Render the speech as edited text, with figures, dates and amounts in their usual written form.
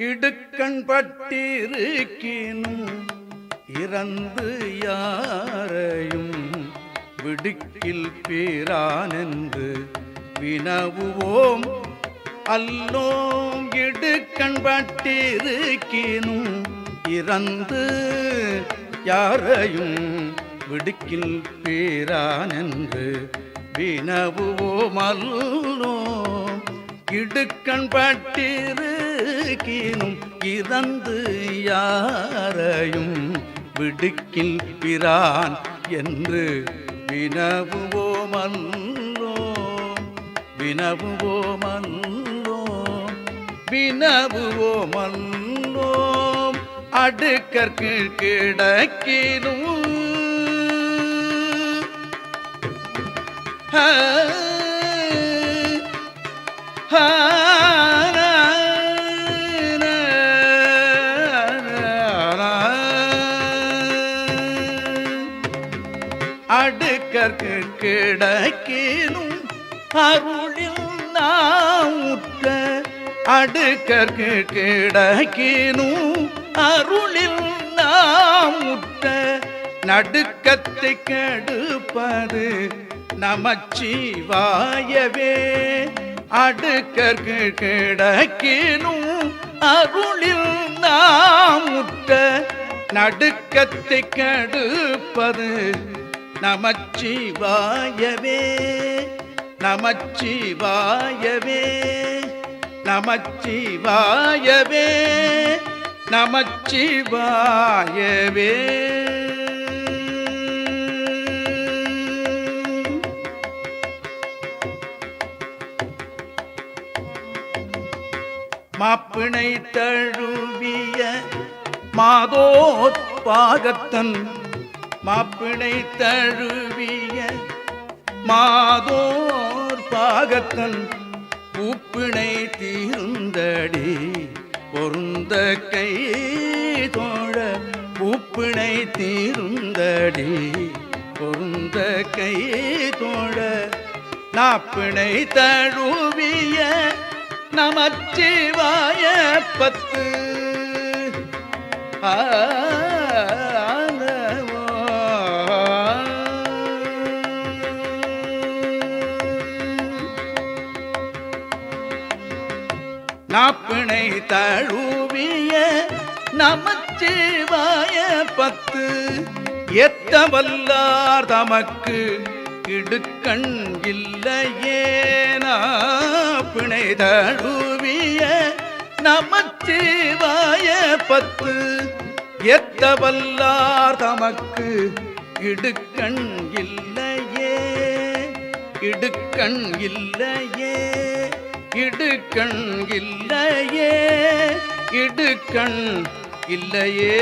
இடுக்கண் பட்டிருக்கினும் இறந்து யாரையும் விடுக்கில் பிரானென்று வினவுவோம் அல்லோம். இடுக்கண் பட்டிருக்கினும் இறந்து யாரையும் விடுக்கில் பிரானென்று வினவுவோம் அல்லோம். இடுக்கண் பட்டிருக்கினும் இறந்து யாரையும் விடுக்கில் பிரான் என்று வினவுவோமல்லோ வினவுவோமல்லோ வினவுவோமல்லோ. அடுக்கற்கு கிடக்கினும் அடுக்கற்கு கிடக்கினும் அருளில் நாம் உற்ற அடுக்கற்கு கிடக்கினும் அருளில் நாம் உற்ற நடுக்கத்தை கெடுப்பது நமச்சிவாயவே. அடுக்கற்கு கிடக்கினும் அருளில் நாம் உற்ற நடுக்கத்தை கெடுப்பது நமச்சிவாயவே நமச்சிவாயவே நமச்சிவாயவே நமச்சிவாயவே. மாப்பிணை தழுவிய மாதோத்பாகத்தன் மாப்பிணை தழுவிய மாதோர் பாகத்தன் பூப்பிணை தீர்ந்தடி பொருந்த கை தோழ பூப்பிணை தீர்ந்தடி பொருந்த கை தோழ நாப்பிணை தழுவிய நமச்சிவாய பத்து நாப்பிணை தழுவிய நமச்சிவாய பத்து எத்த வல்லார் தமக்கு இடுக்கண் இல்லையே. நாப்பிணை தழுவிய நமச்சிவாய பத்து எத்த வல்லார் தமக்கு இடுக்கண் இல்லையே இடுக்கண் இல்லையே இடுக்கண் இல்லையே இடுக்கண் இல்லையே.